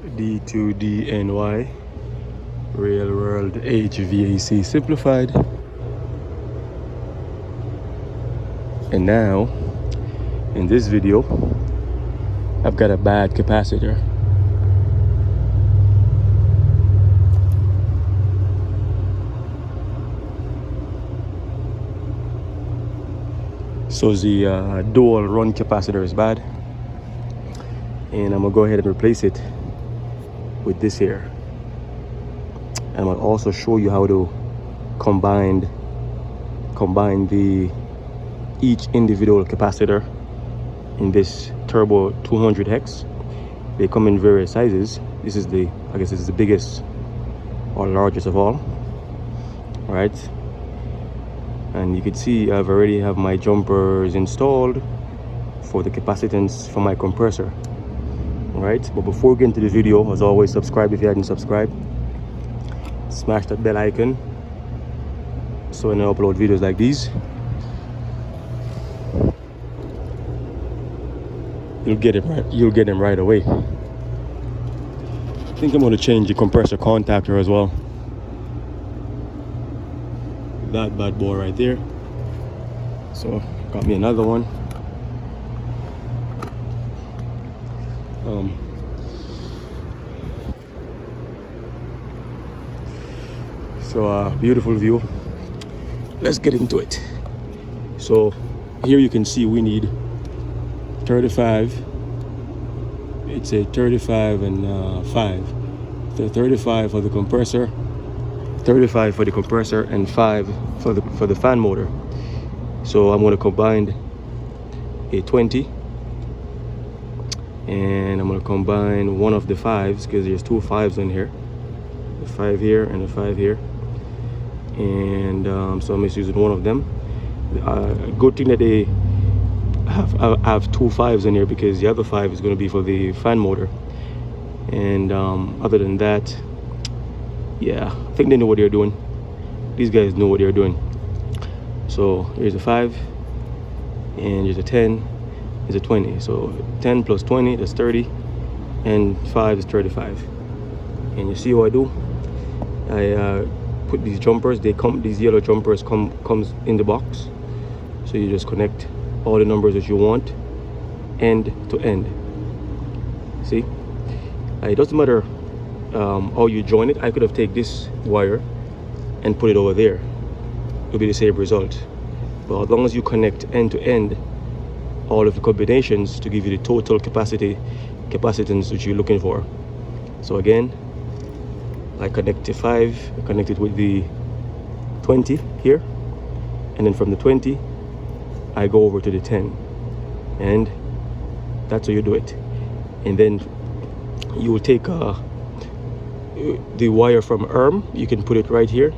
D2DNY Real World HVAC Simplified. And now in this video I've got a bad capacitor. So the dual run capacitor is bad, and I'm gonna go ahead and replace it with this here. And I'm gonna also show you how to combine the each individual capacitor in this turbo 200 hex. They come in various sizes. This is the, I guess this is the biggest or largest of all. All right, and you can see I've already have my jumpers installed for the capacitance for my compressor. All right, but before we get into the video, as always, subscribe if you hadn't subscribed. Smash that bell icon so when I upload videos like these, you'll get them right away. I think I'm going to change the compressor contactor as well. That bad boy right there. So got me another one. Beautiful view. Let's get into it. So here you can see we need 35. It's a 35 and 5. The 35 for the compressor, 35 for the compressor, and 5 for the fan motor. So I'm going to combine a 20, and I'm going to combine one of the 5s because there's 2 5s in here, the 5 here and the 5 here, and so I'm just using one of them. Good thing that they have 2 5s in here because the other 5 is going to be for the fan motor. And other than that, yeah, I think they know what they're doing. These guys know what they're doing. So here's a 5, and here's a 10, here's a 20. So 10 plus 20, that's 30, and 5 is 35. And you see what I do? I put these jumpers. These yellow jumpers comes in the box. So you just connect all the numbers that you want, end to end. See? It doesn't matter how you join it. I could have taken this wire and put it over there. It'll be the same result. But as long as you connect end to end, all of the combinations to give you the total capacitance that you're looking for. So again, I connect to 5, I connect it with the 20 here, and then from the 20, I go over to the 10, and that's how you do it. And then you will take the wire from arm. You can put it right here.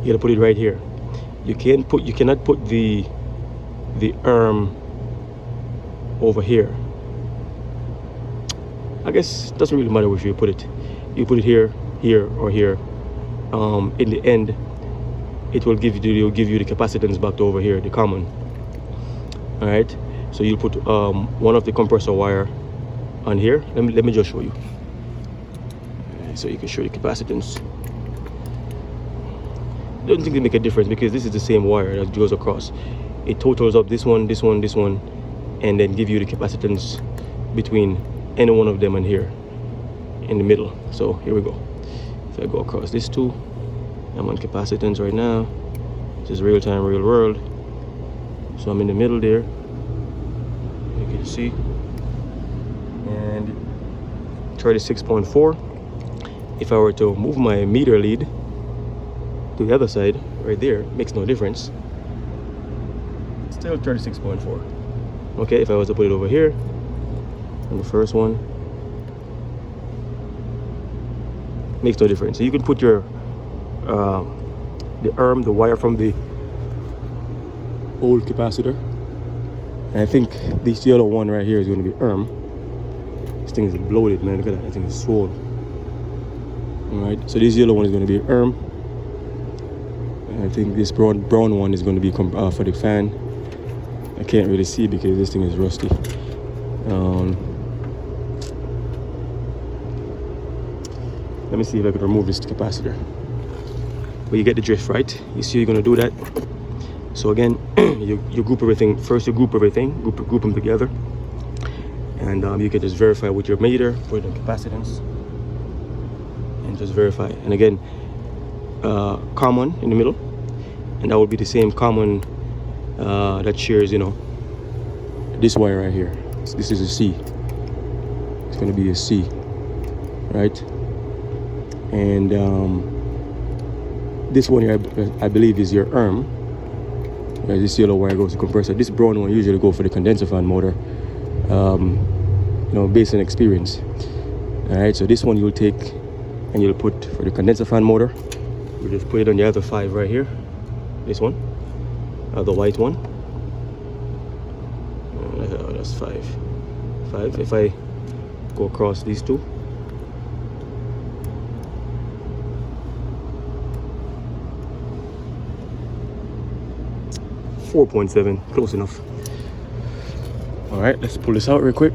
You gotta put it right here. You cannot put the arm over here. I guess it doesn't really matter where you put it. You put it here, here, or here. In the end, it will give you the capacitance back to over here, the common. All right. So you'll put one of the compressor wire on here. Let me just show you, so you can show your capacitance. I don't think they make a difference because this is the same wire that goes across. It totals up this one, this one, this one, and then give you the capacitance between any one of them and here in the middle. So here we go. If I go across these two, I'm on capacitance right now. This is real time, real world. So I'm in the middle there. You can see. And 36.4. If I were to move my meter lead to the other side, right there, makes no difference. Still 36.4. Okay, if I was to put it over here, on the first one, makes no difference. So you can put your the wire from the old capacitor, and I think this yellow one right here is going to be This thing is bloated, man. Look at that. I think it's swollen. All right, so this yellow one is going to be and I think this brown one is going to be for the fan. I can't really see because this thing is rusty. Let me see if I can remove this capacitor. But you get the drift, right? You see, you're gonna do that. So again, you group everything. First, you group everything, group them together, and you can just verify with your meter, put it in capacitance, and just verify. And again, common in the middle, and that will be the same common that shares, you know, this wire right here. This is a C. It's gonna be a C, right? And this one here, I believe, is your arm. This yellow wire goes to compressor. This brown one usually go for the condenser fan motor, you know, based on experience. All right, so this one you'll take and you'll put for the condenser fan motor. You just put it on the other 5 right here. This one, the white one. That's 5. If I go across these two, .7, close enough. All right, let's pull this out real quick.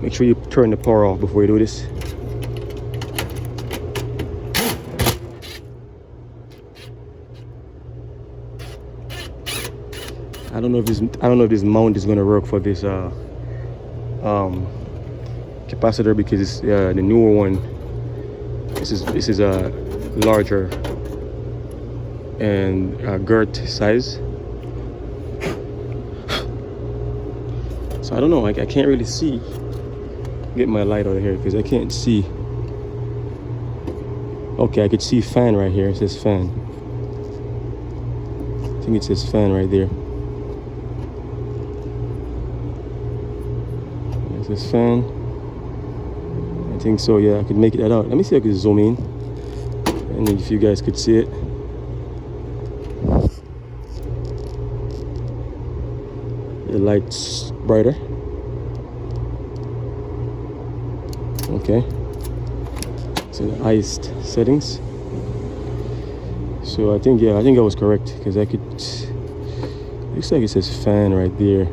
Make sure you turn the power off before you do this. I don't know if this mount is gonna work for this capacitor, because it's the newer one. This is a larger and girt size. So I don't know. I can't really see. Get my light out of here because I can't see. Okay, I could see fan right here. It says fan. I think it says fan right there. It says fan. I think so, yeah. I could make that out. Let me see if I can zoom in. And if you guys could see it. The light's brighter. Okay, so the iced settings. So I think I was correct, because I could, looks like it says fan right there.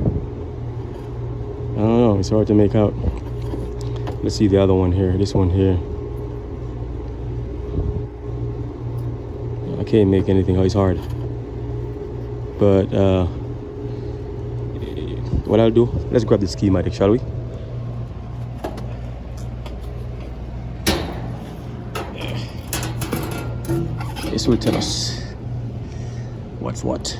I don't know, it's hard to make out. Let's see the other one here, this one here. I can't make anything out, it's hard. But what I'll do, let's grab the schematic, shall we? This will tell us what's what.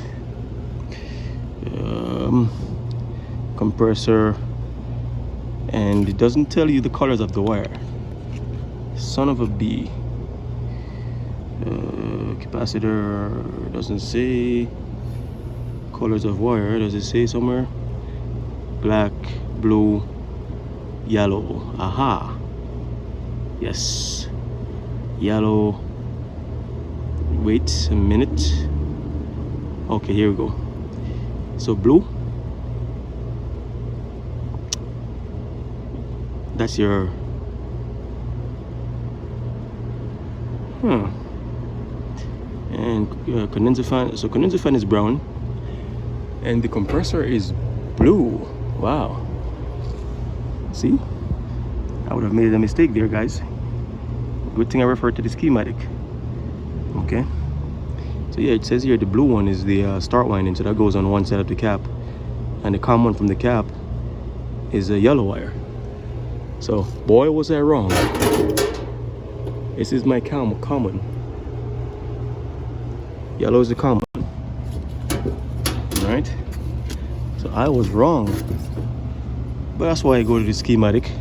Compressor, and it doesn't tell you the colors of the wire. Son of a B. Capacitor doesn't say colors of wire. Does it say somewhere? Black, blue, yellow. Aha. Yes. Yellow. Wait a minute. Okay, here we go. So blue, that's your and condenser fan. So condenser fan is brown and the compressor is blue. Wow, see, I would have made a mistake there, guys. Good thing I referred to the schematic. Okay, so yeah, it says here the blue one is the start winding, so that goes on one side of the cap, and the common from the cap is a yellow wire. So boy, was I wrong. This is my common. Yellow is the common. All right, so I was wrong, but that's why I go to the schematic.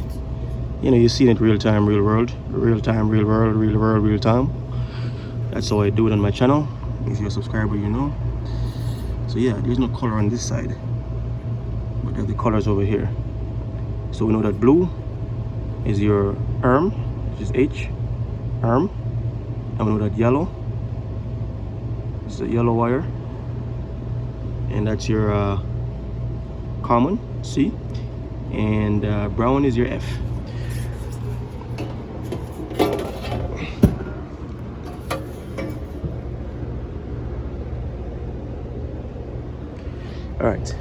You know, you see it real time, real world, real time, real world, real world, real time. That's how I do it on my channel. If you're a subscriber, you know. So yeah, there's no color on this side, but there's the colors over here. So we know that blue is your arm, which is H, arm. And we know that yellow is the yellow wire, and that's your common, C, and brown is your F. All right,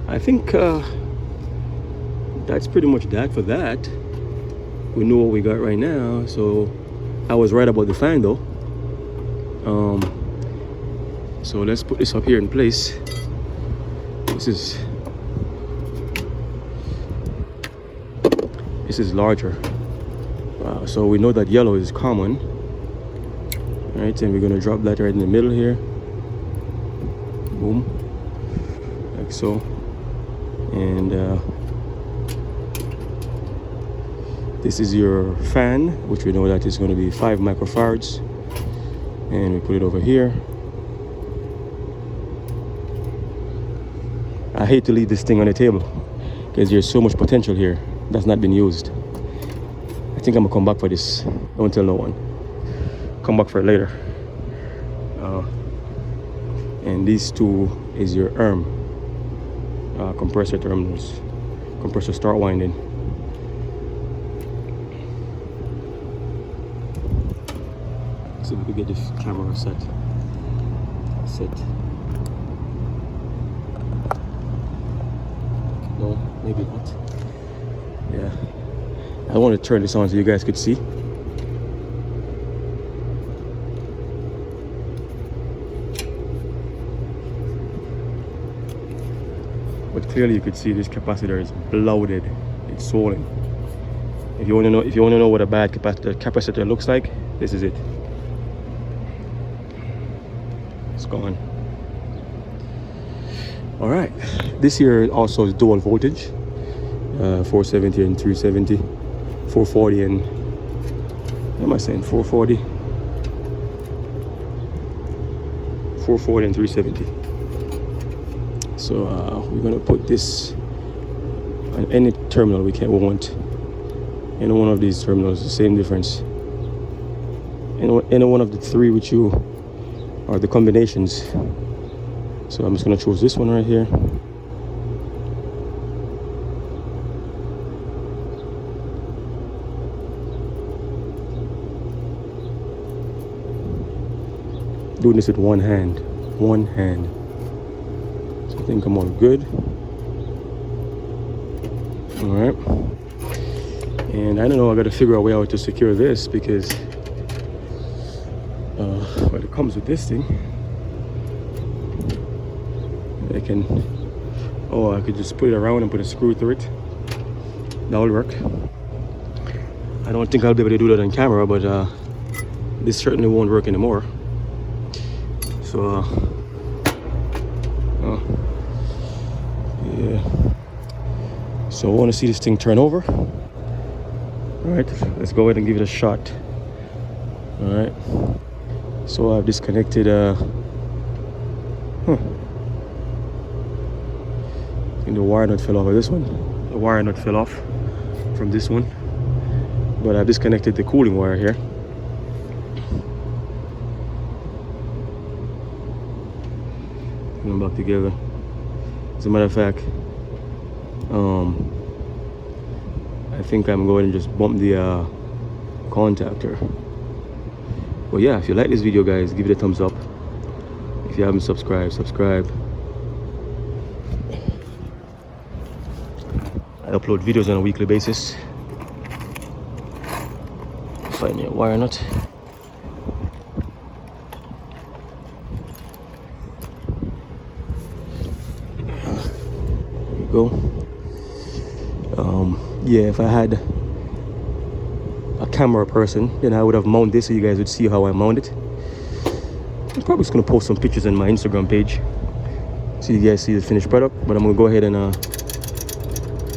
I think that's pretty much that for that. We know what we got right now, so I was right about the fan though. So let's put this up here in place. This is larger. So we know that yellow is common. All right, and we're gonna drop that right in the middle here. Boom, like so. And this is your fan, which we know that is going to be 5 microfarads. And we put it over here. I hate to leave this thing on the table because there's so much potential here that's not been used. I think I'm gonna come back for this. Don't tell no one. Come back for it later. And these two is your compressor terminals, compressor start winding. So we can get this camera set. No, maybe not. Yeah, I want to turn this on so you guys could see. But clearly you could see this capacitor is bloated. It's swollen. If you want to know what a bad capacitor looks like, this is it. It's gone. All right, this here also is dual voltage, 470 and 370, 440 and, what am I saying, 440 and 370. So we're gonna put this on any terminal we want. Any one of these terminals, the same difference. Any one of the three which you are the combinations. So I'm just gonna choose this one right here. Doing this with one hand. So I think I'm all good. All right. And I don't know, I gotta figure out a way out to secure this because well, it comes with this thing. I could just put it around and put a screw through it. That will work. I don't think I'll be able to do that on camera, but this certainly won't work anymore. So yeah. So I want to see this thing turn over. All right, let's go ahead and give it a shot. All right. So I've disconnected. The wire nut fell off of this one. The wire nut fell off from this one, but I've disconnected the cooling wire here. Put them back together. As a matter of fact, I think I'm going to just bump the contactor. Well, yeah, if you like this video, guys, give it a thumbs up. If you haven't subscribed, subscribe. I upload videos on a weekly basis. Find me a wire nut. There we go. Yeah, if I had a camera person, then I would have mounted this so you guys would see how I mount it. I'm probably just gonna post some pictures on my Instagram page so you guys see the finished product. But I'm gonna go ahead and I'm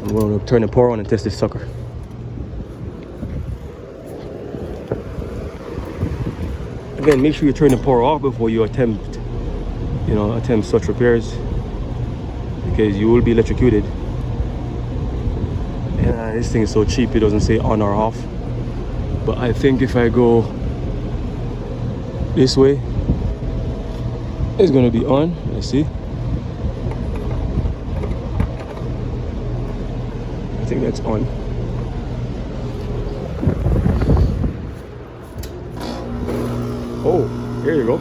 going to turn the power on and test this sucker. Again, make sure you turn the power off before you attempt such repairs, because you will be electrocuted. And this thing is so cheap, it doesn't say on or off. But I think if I go this way, it's going to be on. Let's see. I think that's on. Oh, here you go.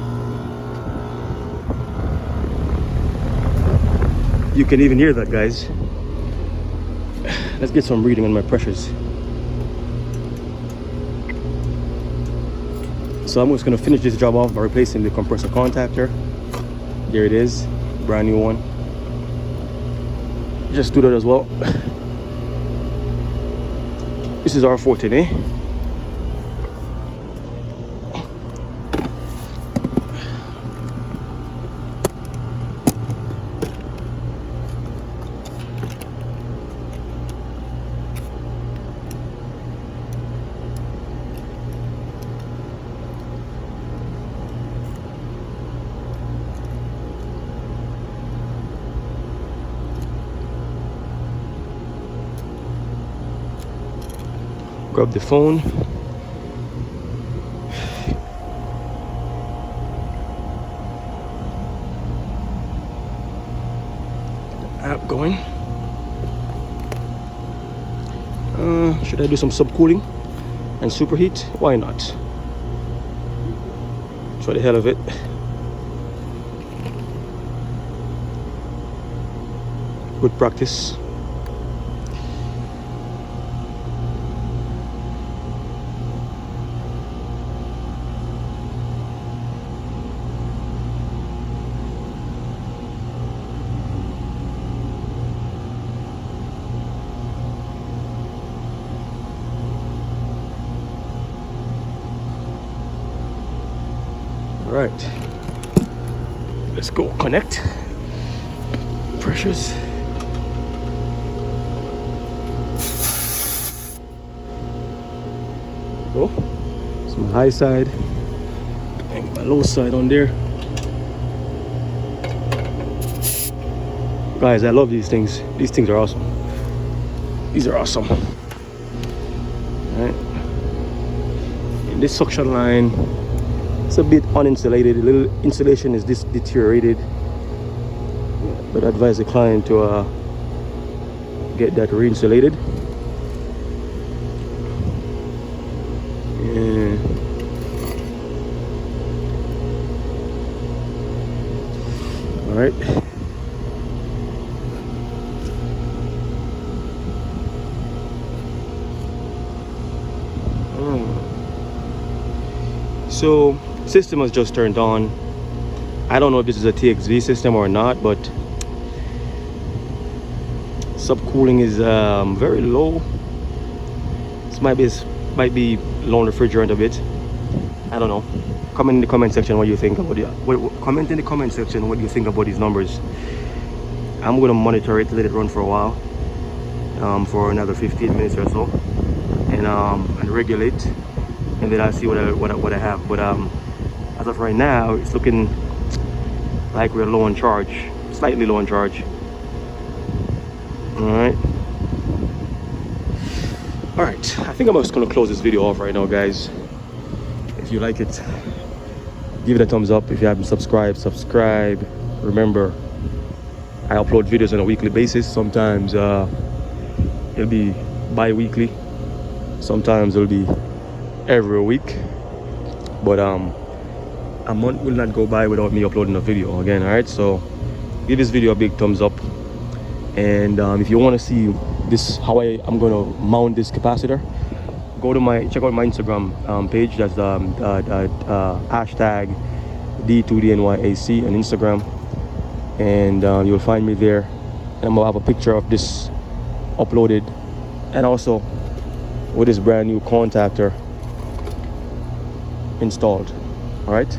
You can even hear that, guys. Let's get some reading on my pressures. So I'm just gonna finish this job off by replacing the compressor contactor. There it is, brand new one. Just do that as well. This is R14, eh? Grab the phone. App going. Should I do some subcooling and superheat? Why not? Try the hell of it. Good practice. All right, let's go connect pressures. So, it's my high side and my low side on there. Guys, I love these things. These things are awesome. These are awesome. All right, and this suction line, it's a bit uninsulated. A little insulation is deteriorated, but I advise the client to get that re-insulated. Yeah. All right. So system has just turned on. I don't know if this is a TXV system or not, but subcooling is very low. This might be low on refrigerant a bit. I don't know. Comment in the comment section what you think about it. Comment in the comment section what you think about these numbers. I'm gonna monitor it, let it run for a while, for another 15 minutes or so, and regulate, and then I'll see what I have. But as of right now, it's looking like we're low on charge, slightly low on charge. All right, I think I'm just gonna close this video off right now, guys. If you like it, give it a thumbs up. If you haven't subscribed, subscribe. Remember, I upload videos on a weekly basis. Sometimes it'll be bi-weekly, sometimes it'll be every week, but a month will not go by without me uploading a video again. All right, so give this video a big thumbs up, and if you want to see this, how I'm going to mount this capacitor, go to check out my Instagram page. That's hashtag D2DNYAC on Instagram, and you'll find me there, and I'm gonna have a picture of this uploaded, and also with this brand new contactor installed. All right.